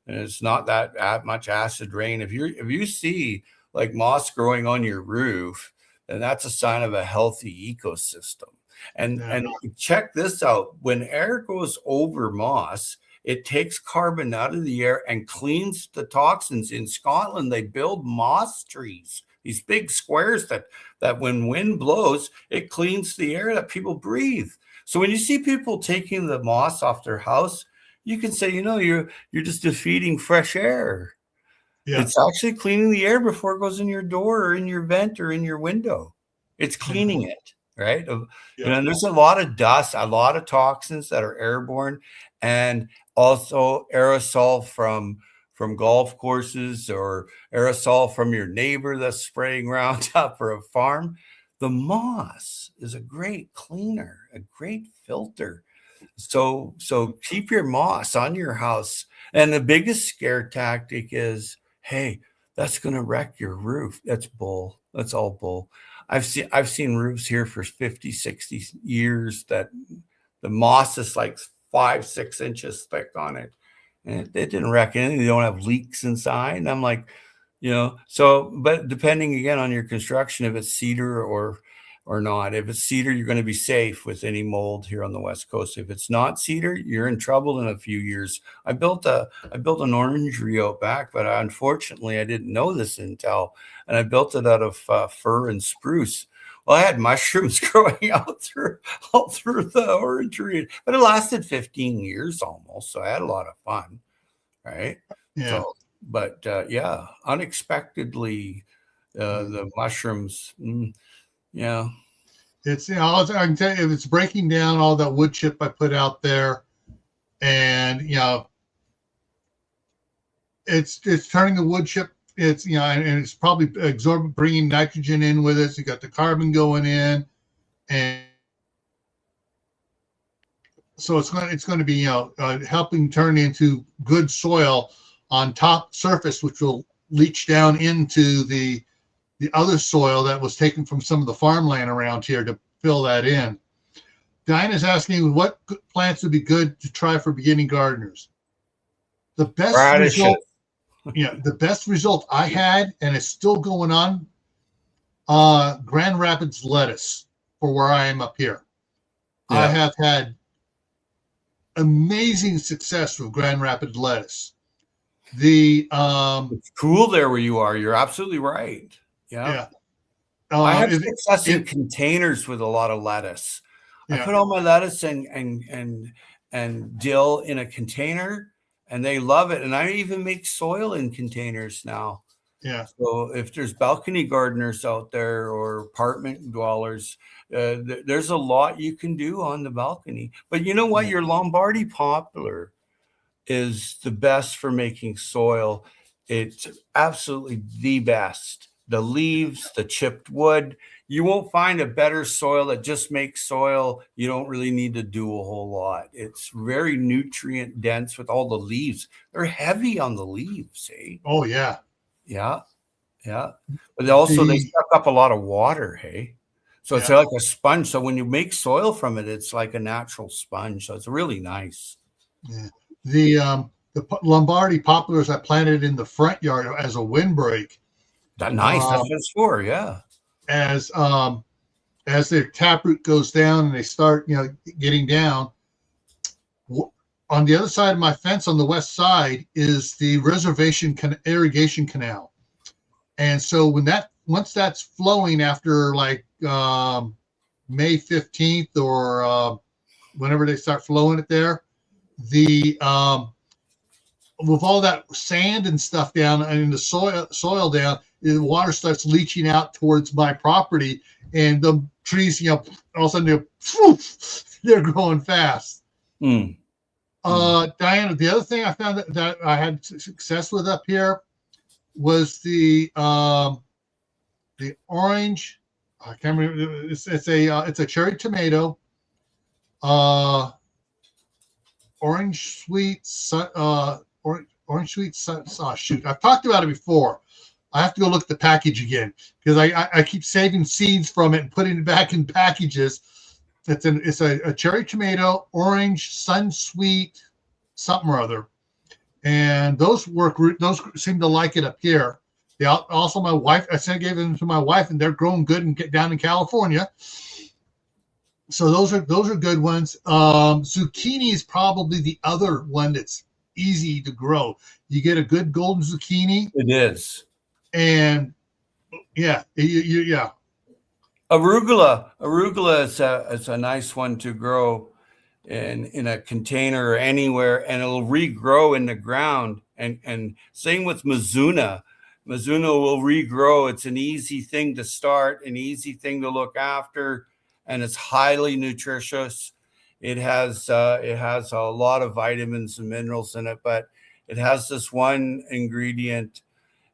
it's not that much acid rain. If you see like moss growing on your roof, then that's a sign of a healthy ecosystem. And check this out: when air goes over moss, it takes carbon out of the air and cleans the toxins. In Scotland, they build moss trees, these big squares that when wind blows, it cleans the air that people breathe. So when you see people taking the moss off their house, you can say, you're just defeating fresh air. Yeah. It's actually cleaning the air before it goes in your door or in your vent or in your window. It's cleaning it, right? Yeah. And there's a lot of dust, a lot of toxins that are airborne, and also aerosol from golf courses or aerosol from your neighbor that's spraying Roundup or a farm. The moss is a great cleaner, a great filter. So keep your moss on your house. And the biggest scare tactic is, hey, that's going to wreck your roof. That's bull. That's all bull. I've seen roofs here for 50, 60 years that the moss is like 5-6 inches thick on it. And it didn't wreck anything. They don't have leaks inside. And I'm like, but depending again on your construction, if it's cedar or not. If it's cedar, you're going to be safe with any mold here on the West Coast. If it's not cedar, you're in trouble in a few years. I built an orangery out back, but unfortunately I didn't know this until, and I built it out of fir and spruce. Well, I had mushrooms growing all through the orangery, but it lasted 15 years almost. So I had a lot of fun, right? Yeah. So, but unexpectedly, the mushrooms. Yeah. It's, I can tell you, it's breaking down all that wood chip I put out there, and it's turning the wood chip. It's and it's probably bringing nitrogen in with it. So you got the carbon going in, and so it's going to be helping turn into good soil on top surface, which will leach down into the other soil that was taken from some of the farmland around here to fill that in. Diana's asking what plants would be good to try for beginning gardeners. The best result, the best result I had, and it's still going on, Grand Rapids lettuce for where I am up here. Yeah. I have had amazing success with Grand Rapids lettuce. It's cool there where you are. You're absolutely right. Yeah. I have success in containers with a lot of lettuce. I put all my lettuce and dill in a container, and they love it. And I even make soil in containers now. Yeah. So if there's balcony gardeners out there or apartment dwellers, there's a lot you can do on the balcony. But you know what? Your Lombardy poplar is the best for making soil. It's absolutely the best. The leaves, the chipped wood, you won't find a better soil that just makes soil. You don't really need to do a whole lot. It's very nutrient dense with all the leaves. They're heavy on the leaves, eh? Oh, yeah. Yeah. But also they suck up a lot of water, hey? So it's like a sponge. So when you make soil from it, it's like a natural sponge. So it's really nice. Yeah. The Lombardy poplars I planted in the front yard as a windbreak. That's nice. That's what it's for, yeah. As their taproot goes down and they start, getting down, on the other side of my fence on the west side is the reservation irrigation canal, and so once that's flowing after like May 15th or whenever they start flowing it there, with all that sand and stuff down and the soil down, the water starts leaching out towards my property, and the trees, all of a sudden they're growing fast. Diana, the other thing I found that I had success with up here was the orange. I can't remember. It's a cherry tomato. Orange sweet. orange sweet sauce. Shoot, I've talked about it before. I have to go look at the package again because I keep saving seeds from it and putting it back in packages. It's a cherry tomato, orange, sun sweet, something or other, and those work. Those seem to like it up here. They also, my wife, gave them to my wife, and they're growing good and get down in California. So those are good ones. Zucchini is probably the other one that's easy to grow. You get a good golden zucchini. It is. And yeah. Arugula is a nice one to grow in a container or anywhere, and it'll regrow in the ground. And same with Mizuna. Mizuna will regrow. It's an easy thing to start, an easy thing to look after, and it's highly nutritious. It has a lot of vitamins and minerals in it, but it has this one ingredient,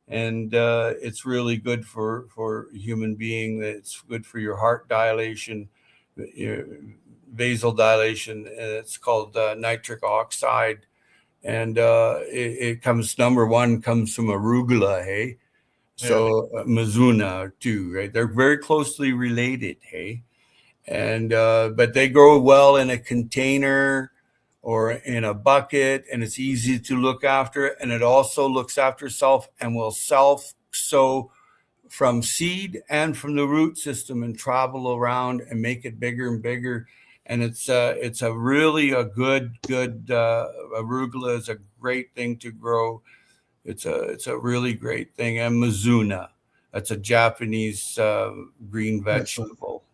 and it's really good for a human being. It's good for your heart dilation, your vasodilation, and it's called nitric oxide. And it comes, number one comes from arugula, hey? So Mizuna too, right? They're very closely related, hey? And but they grow well in a container or in a bucket, and it's easy to look after, and it also looks after itself and will self-sow from seed and from the root system and travel around and make it bigger and bigger. And it's a really a good arugula is a great thing to grow. It's a really great thing. And Mizuna, that's a Japanese green vegetable.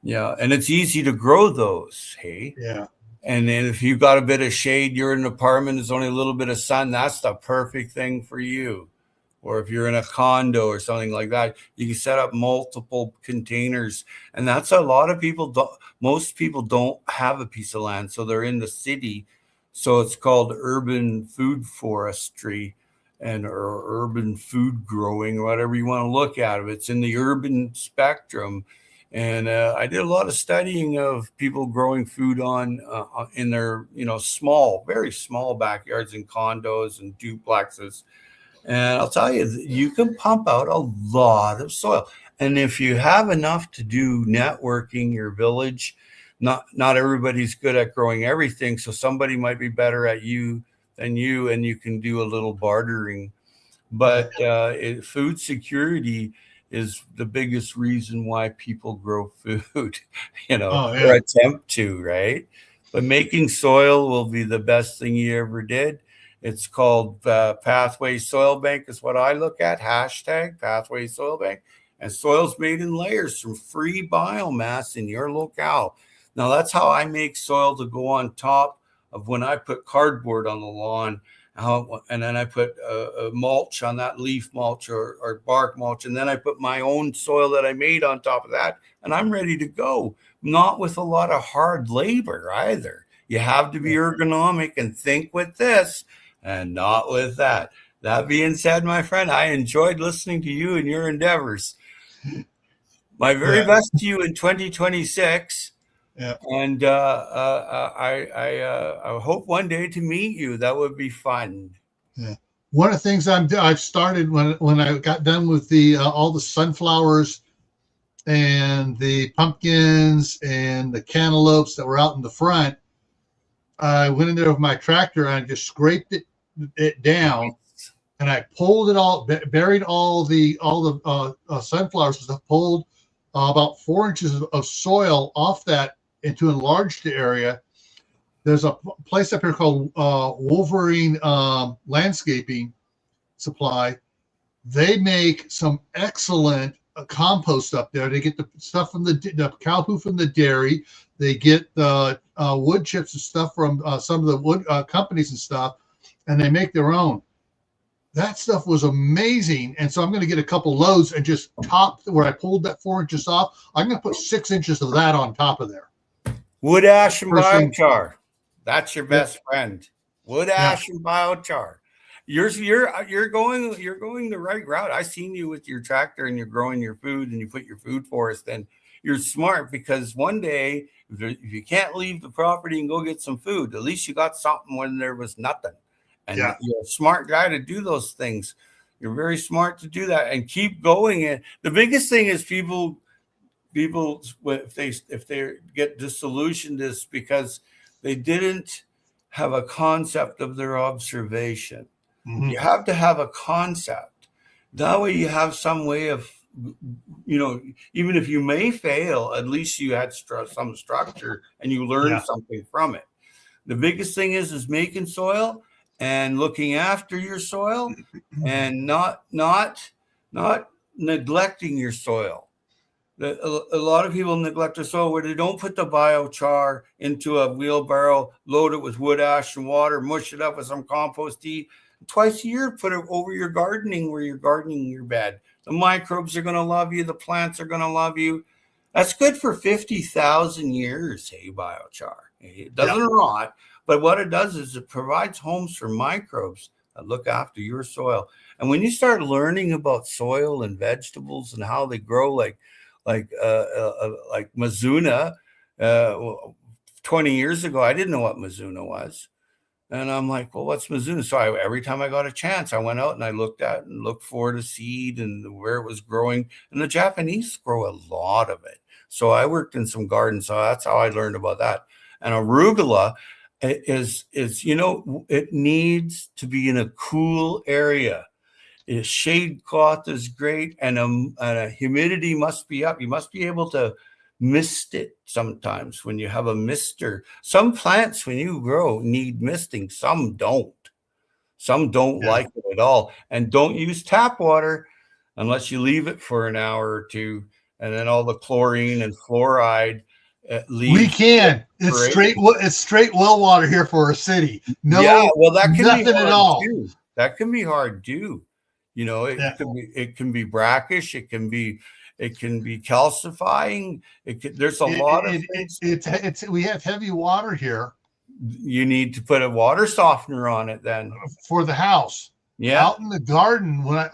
Yeah, and it's easy to grow those, hey? Yeah. And then if you've got a bit of shade, you're in an apartment, there's only a little bit of sun, that's the perfect thing for you. Or if you're in a condo or something like that, you can set up multiple containers. And that's a lot of people, most people don't have a piece of land, so they're in the city. So it's called urban food forestry or urban food growing, or whatever you want to look at it. It's in the urban spectrum. And I did a lot of studying of people growing food in their, small, very small backyards and condos and duplexes. And I'll tell you, you can pump out a lot of soil. And if you have enough to do networking your village, not everybody's good at growing everything. So somebody might be better at you than you, and you can do a little bartering. But food security is the biggest reason why people grow food, or attempt to, right? But making soil will be the best thing you ever did. It's called Pathway Soil Bank is what I look at, hashtag Pathway Soil Bank. And soil's made in layers from free biomass in your locale. Now, that's how I make soil to go on top of when I put cardboard on the lawn. And then I put a mulch on that, leaf mulch or bark mulch. And then I put my own soil that I made on top of that. And I'm ready to go. Not with a lot of hard labor either. You have to be ergonomic and think with this and not with that. That being said, my friend, I enjoyed listening to you and your endeavors. My very best to you in 2026. Yeah. And I hope one day to meet you. That would be fun. Yeah. One of the things I've started when I got done with all the sunflowers and the pumpkins and the cantaloupes that were out in the front, I went in there with my tractor and I just scraped it down, and I pulled it all, buried all the sunflowers and stuff, pulled about 4 inches of soil off that into enlarged area. There's a place up here called Wolverine Landscaping Supply. They make some excellent compost up there. They get the stuff from the cow poo from the dairy. They get the wood chips and stuff from some of the wood companies and stuff, and they make their own. That stuff was amazing. And so I'm going to get a couple loads and just top where I pulled that 4 inches off. I'm going to put 6 inches of that on top of there. Wood ash and biochar. That's your best friend. Wood ash and biochar. You're going the right route. I seen you with your tractor and you're growing your food and you put your food forest. And you're smart, because one day if you can't leave the property and go get some food, at least you got something when there was nothing. and you're a smart guy to do those things. You're very smart to do that and keep going. And the biggest thing is people if they get disillusioned is because they didn't have a concept of their observation. You have to have a concept. That way you have some way of, even if you may fail, at least you had some structure and you learned something from it. The biggest thing is making soil and looking after your soil and not neglecting your soil. A lot of people neglect their soil where they don't put the biochar into a wheelbarrow, load it with wood ash and water, mush it up with some compost tea. Twice a year, put it over your gardening where you're gardening your bed. The microbes are going to love you. The plants are going to love you. That's good for 50,000 years, hey, biochar. It doesn't rot, but what it does is it provides homes for microbes that look after your soil. And when you start learning about soil and vegetables and how they grow, like Mizuna, 20 years ago, I didn't know what Mizuna was. And I'm like, well, what's Mizuna? So every time I got a chance, I went out and I looked for the seed and where it was growing. And the Japanese grow a lot of it. So I worked in some gardens. So that's how I learned about that. And arugula is it needs to be in a cool area. Shade cloth is great, and a humidity must be up. You must be able to mist it sometimes when you have a mister. Some plants, when you grow, need misting. Some don't. Some don't like it at all. And don't use tap water unless you leave it for an hour or two, and then all the chlorine and fluoride leaves. We can. It's straight well water here for a city. No, that can nothing be hard at all. Too. That can be hard too. It can be brackish. It can be calcifying. There's a lot of things. We have heavy water here. You need to put a water softener on it then for the house. Yeah, out in the garden when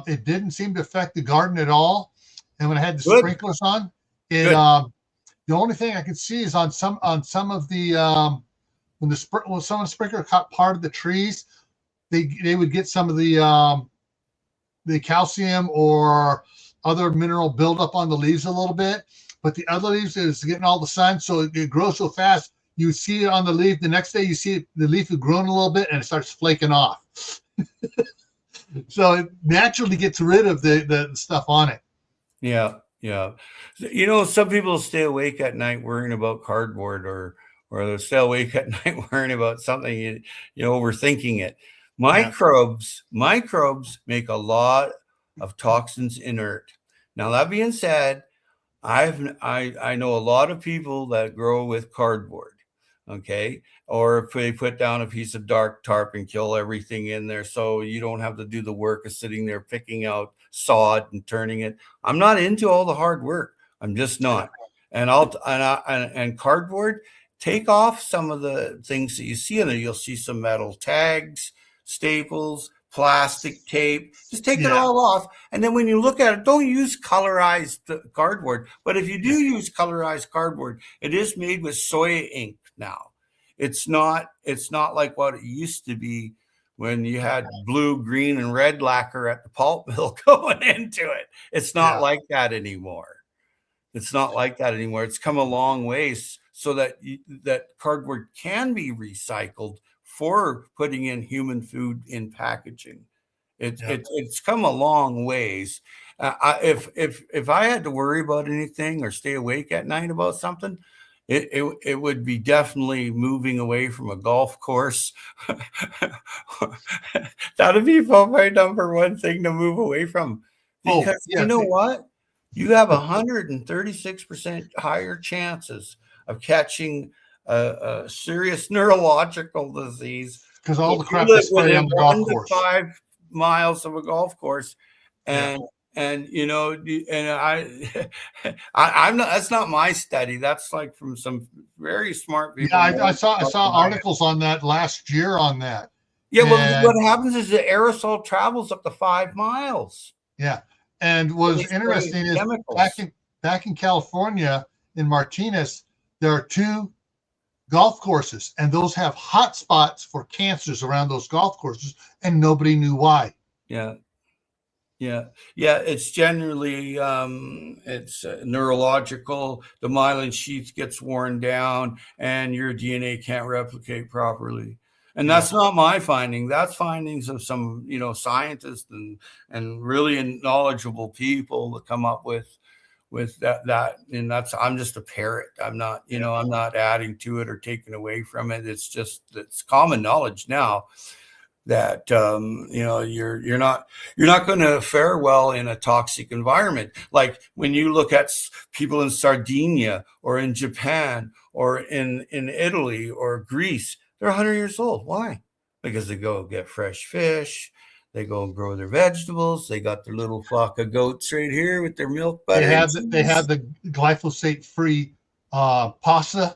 it didn't seem to affect the garden at all. And when I had the sprinklers on, the only thing I could see is on some of the when some sprinkler caught part of the trees, they would get some of the calcium or other mineral buildup on the leaves a little bit, but the other leaves is getting all the sun, so it grows so fast. You see it on the leaf. The next day, you see the leaf has grown a little bit and it starts flaking off. So it naturally gets rid of the stuff on it. Yeah. Some people stay awake at night worrying about cardboard, or they'll stay awake at night worrying about something, overthinking it. Microbes make a lot of toxins inert. Now, that being said, I know a lot of people that grow with cardboard, okay? Or if they put down a piece of dark tarp and kill everything in there, so you don't have to do the work of sitting there picking out sod and turning it. I'm not into all the hard work. I'm just not. And cardboard, take off some of the things that you see in there. You'll see some metal tags, staples, plastic tape. Just take it all off. And then when you look at it, don't use colorized cardboard. But if you do use colorized cardboard, it is made with soya ink now. It's not like what it used to be when you had blue, green, and red lacquer at the pulp mill going into it. It's not like that anymore. It's not like that anymore. It's come a long ways so that cardboard can be recycled for putting in human food in packaging. It's come a long ways. If I had to worry about anything or stay awake at night about something, it would be definitely moving away from a golf course. That'd be my number one thing to move away from. Because you know what? You have 136% higher chances of catching a serious neurological disease because all the crap is spray on the golf course. 5 miles of a golf course, and I'm not. That's not my study. That's like from some very smart people. Yeah, I saw articles on that last year on that. Yeah, well, what happens is the aerosol travels up to 5 miles. Yeah, and what's interesting is back in California in Martinez, there are 2 golf courses, and those have hot spots for cancers around those golf courses, and nobody knew why. Yeah. It's generally it's neurological. The myelin sheath gets worn down, and your DNA can't replicate properly. And that's not my finding. That's findings of some, scientists and really knowledgeable people that come up with that. And I'm just a parrot. I'm not, I'm not adding to it or taking away from it. It's common knowledge now that you're not going to fare well in a toxic environment. Like when you look at people in Sardinia or in Japan or in Italy or Greece, they're 100 years old. Why? Because they go get fresh fish, they go and grow their vegetables, they got their little flock of goats right here with their milk butter. They have the glyphosate free pasta.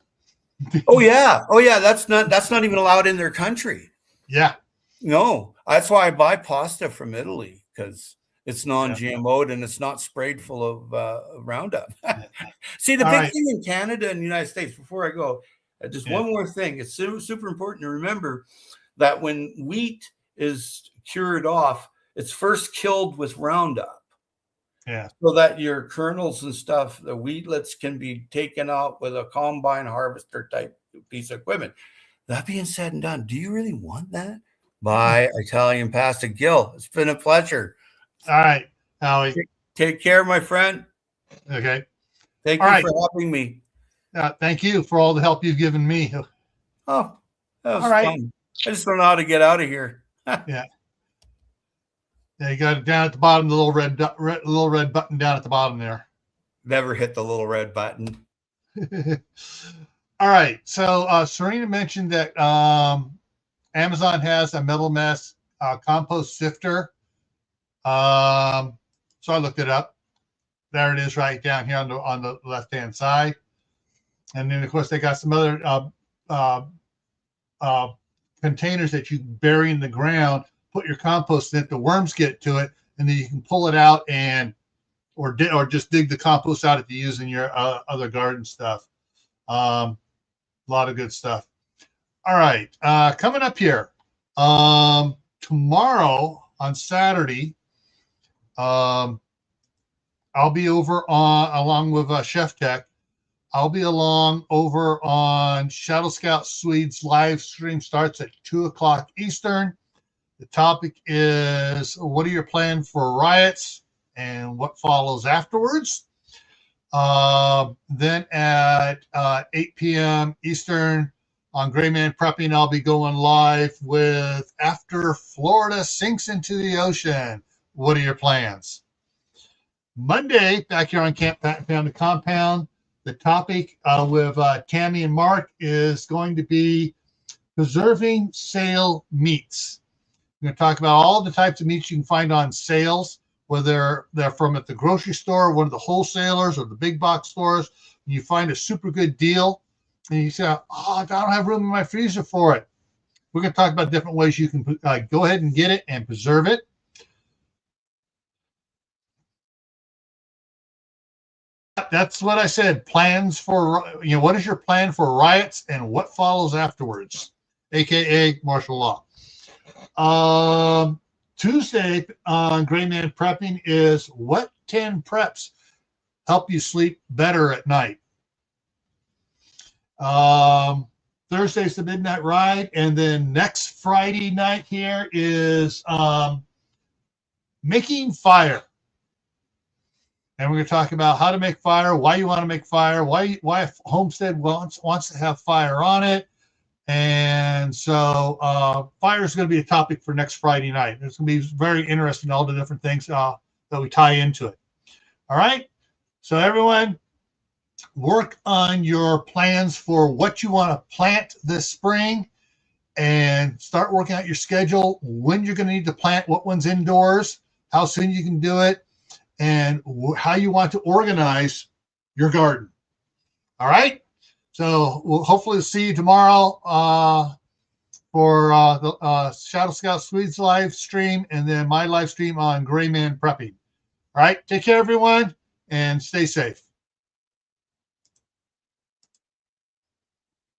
Oh yeah, that's not even allowed in their country. Yeah. No, that's why I buy pasta from Italy, because it's non-GMO'd and it's not sprayed full of Roundup. See, the big thing in Canada and the United States, before I go, just one more thing. It's super important to remember that when wheat is cured off, it's first killed with Roundup. Yeah. So that your kernels and stuff, the wheatlets, can be taken out with a combine harvester type piece of equipment. That being said and done, do you really want that? Bye, Italian Pasta. Gil, it's been a pleasure. All right, Howie. Take care, my friend. Okay. Thank you for helping me. Thank you for all the help you've given me. Oh, that was fun. I just don't know how to get out of here. Yeah, you got it down at the bottom, the little red button down at the bottom there. Never hit the little red button. All right. So Serena mentioned that Amazon has a metal mass compost sifter. So I looked it up. There it is, right down here on the left-hand side. And then, of course, they got some other containers that you bury in the ground, put your compost in it, the worms get to it, and then you can pull it out or just dig the compost out if you use in your other garden stuff. A lot of good stuff. All right, coming up here tomorrow on Saturday, I'll be over along with Chef Tech. I'll be over on Shadow Scout Swedes live stream. Starts at 2:00 Eastern. The topic is, what are your plans for riots and what follows afterwards? Then at 8 p.m. Eastern on Gray Man Prepping, I'll be going live with After Florida Sinks into the Ocean. What are your plans? Monday, back here on Camppatton Family Compound, the topic with Tammy and Mark is going to be preserving sale meats. We're going to talk about all the types of meats you can find on sales, whether they're from at the grocery store, one of the wholesalers, or the big box stores. And you find a super good deal, and you say, "Oh, I don't have room in my freezer for it." We're going to talk about different ways you can go ahead and get it and preserve it. That's what I said. Plans for, what is your plan for riots and what follows afterwards, aka martial law. Tuesday on Gray Man Prepping is what 10 preps help you sleep better at night. Thursday's the Midnight Ride, and then next Friday night here is making fire. And we're going to talk about how to make fire, why you want to make fire, why Homestead wants to have fire on it. And so fire is going to be a topic for next Friday night. It's going to be very interesting, all the different things that we tie into it. All right. So everyone, work on your plans for what you want to plant this spring and start working out your schedule, when you're going to need to plant, what one's indoors, how soon you can do it, and how you want to organize your garden. All right. So we'll hopefully see you tomorrow for the Shadow Scout Swedes live stream, and then my live stream on Gray Man Prepping. All right. Take care, everyone, and stay safe.